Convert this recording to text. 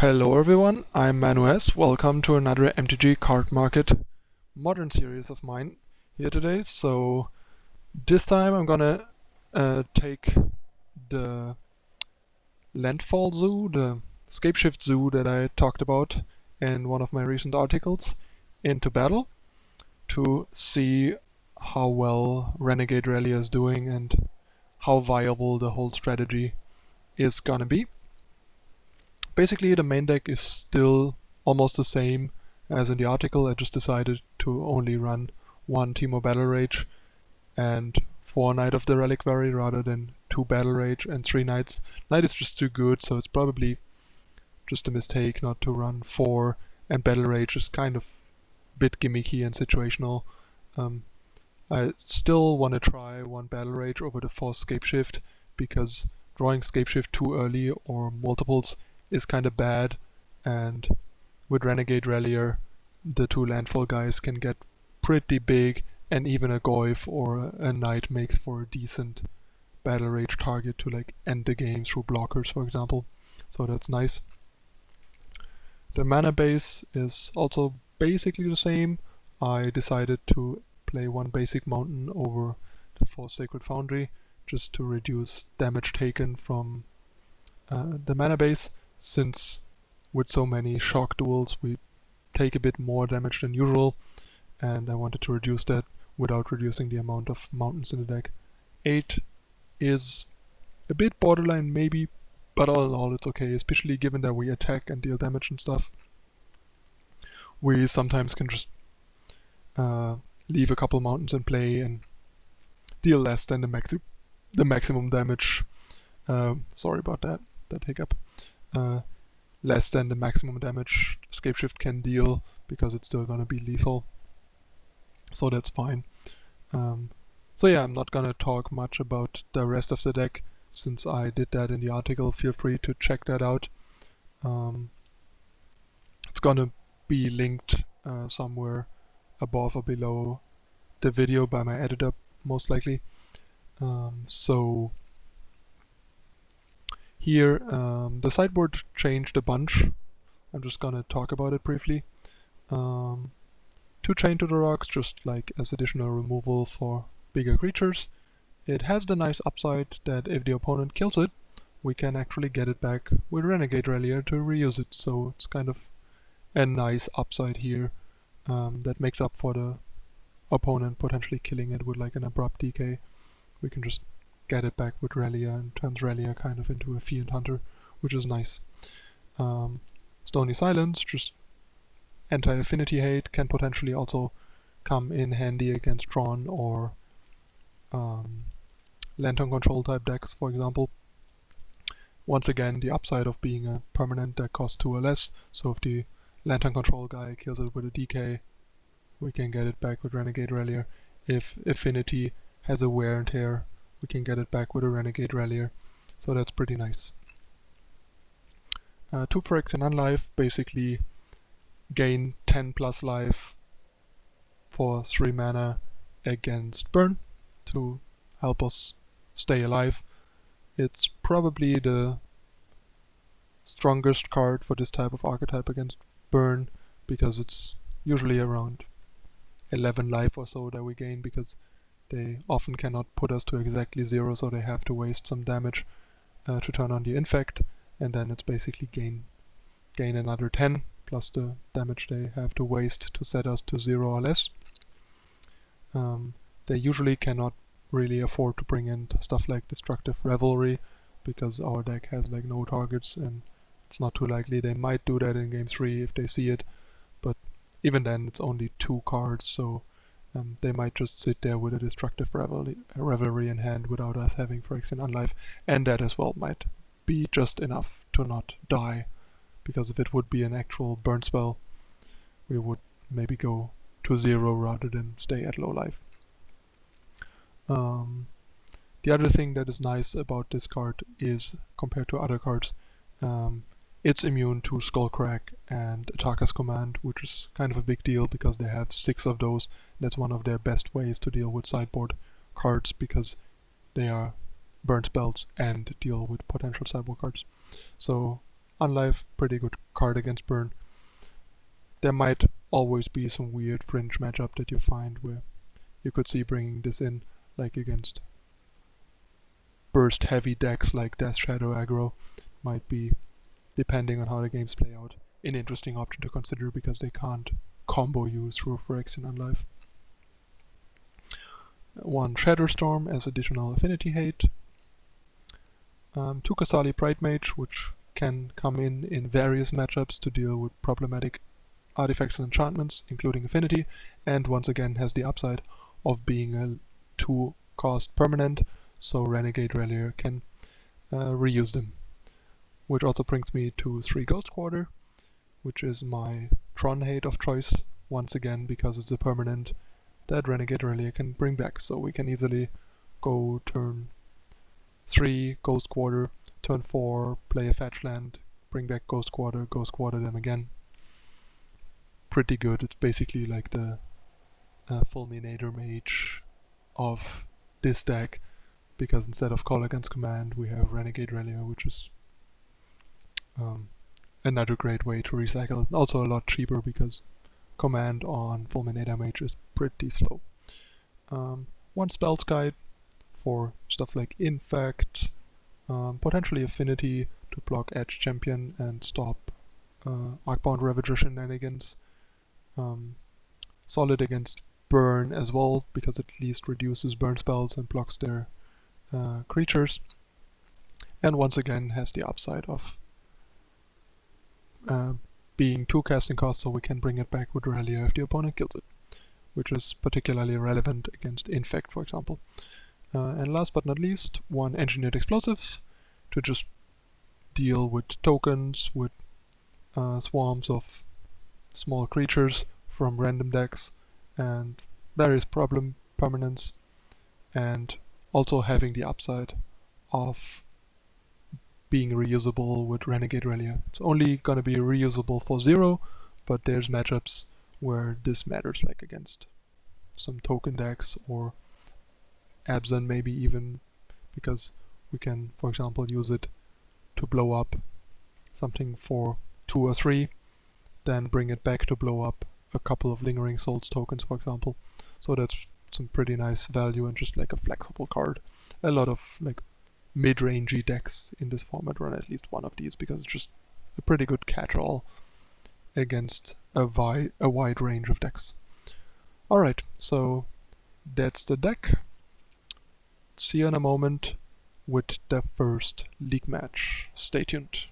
Hello everyone, I'm ManuS. Welcome to another MTGCardmarket modern series of mine here today. So this time I'm gonna take the Landfall Zoo, the Scapeshift Zoo that I talked about in one of my recent articles, into battle to see how well Renegade Rallier is doing and how viable the whole strategy is gonna be. Basically, the main deck is still almost the same as in the article. I just decided to only run one Teemo Battle Rage and 4 Knight of the Reliquary rather than 2 Battle Rage and 3 Knights. Knight is just too good, so it's probably just a mistake not to run 4, and Battle Rage is kind of a bit gimmicky and situational. I still want to try 1 Battle Rage over the 4 Scapeshift because drawing Scapeshift too early or multiples is kind of bad, and with Renegade Rallier the 2 landfall guys can get pretty big, and even a Goyf or a Knight makes for a decent Battle Rage target to like end the game through blockers, for example. So that's nice. The mana base is also basically the same. I decided to play 1 basic mountain over the 4 Sacred Foundry just to reduce damage taken from the mana base, since with so many shock duels we take a bit more damage than usual, and I wanted to reduce that without reducing the amount of mountains in the deck. 8 is a bit borderline maybe, but all in all it's okay, especially given that we attack and deal damage and stuff. We sometimes can just leave a couple mountains in play and deal less than the maximum damage. Sorry about that hiccup. Less than the maximum damage Scapeshift can deal, because it's still gonna be lethal. So that's fine. So yeah, I'm not gonna talk much about the rest of the deck, since I did that in the article. Feel free to check that out. It's gonna be linked somewhere above or below the video by my editor, most likely. So here, the sideboard changed a bunch. I'm just gonna talk about it briefly. 2 Chain to the Rocks, just like as additional removal for bigger creatures. It has the nice upside that if the opponent kills it, we can actually get it back with Renegade Rallier to reuse it. So it's kind of a nice upside here that makes up for the opponent potentially killing it with like an abrupt DK. We can just get it back with Rallier and turns Rallier kind of into a Fiend Hunter, which is nice. Stony Silence, just anti-affinity hate, can potentially also come in handy against Drawn or Lantern Control type decks, for example. Once again, the upside of being a permanent that costs 2 or less, so if the Lantern Control guy kills it with a DK, we can get it back with Renegade Rallier. If Affinity has a wear and tear, we can get it back with a Renegade Rallier, so that's pretty nice. 2 Phyrexian Unlife, basically gain 10 plus life for 3 mana against burn to help us stay alive. It's probably the strongest card for this type of archetype against burn, because it's usually around 11 life or so that we gain, because they often cannot put us to exactly 0, so they have to waste some damage to turn on the infect, and then it's basically gain another 10 plus the damage they have to waste to set us to 0 or less. They usually cannot really afford to bring in stuff like Destructive Revelry, because our deck has like no targets, and it's not too likely. They might do that in game 3 if they see it, but even then it's only 2 cards, so they might just sit there with a Destructive Revelry in hand without us having Phyrexian Unlife, and that as well might be just enough to not die, because if it would be an actual burn spell, we would maybe go to 0 rather than stay at low life. The other thing that is nice about this card is, compared to other cards, it's immune to Skullcrack and Attacker's Command, which is kind of a big deal because they have 6 of those. That's one of their best ways to deal with sideboard cards, because they are burn spells and deal with potential sideboard cards. So Unlife, pretty good card against burn. There might always be some weird fringe matchup that you find where you could see bringing this in, like against burst heavy decks like Death Shadow aggro. Might be, depending on how the games play out, an interesting option to consider because they can't combo you through Phyrexian Unlife. One Shadowstorm as additional affinity hate. Two Kasali Pride Mage, which can come in various matchups to deal with problematic artifacts and enchantments, including affinity, and once again has the upside of being a 2-cost permanent, so Renegade Relier can reuse them. Which also brings me to 3 Ghost Quarter, which is my Tron hate of choice, once again because it's a permanent that Renegade Relier can bring back, so we can easily go turn 3, Ghost Quarter, turn 4, play a fetch land, bring back Ghost Quarter them again. Pretty good. It's basically like the Fulminator Mage of this deck, because instead of Call Against Command we have Renegade Relier, which is another great way to recycle. Also a lot cheaper because command on Fulminator Mage is pretty slow. One Spells Guide for stuff like Infect, potentially Affinity to block Edge Champion and stop Arcbound Ravager shenanigans. Solid against burn as well, because it at least reduces burn spells and blocks their creatures. And once again has the upside of being 2 casting costs, so we can bring it back with Relier if the opponent kills it, which is particularly relevant against Infect, for example. And last but not least, 1 Engineered Explosives to just deal with tokens, with swarms of small creatures from random decks and various problem permanents, and also having the upside of being reusable with Renegade Relier. It's only gonna be reusable for 0, but there's matchups where this matters, like against some token decks or Abzan maybe even, because we can, for example, use it to blow up something for 2 or 3, then bring it back to blow up a couple of Lingering Souls tokens, for example. So that's some pretty nice value and just like a flexible card. A lot of like mid-rangey decks in this format run at least one of these, because it's just a pretty good catch-all against a wide range of decks. Alright, so that's the deck. See you in a moment with the first league match. Stay tuned.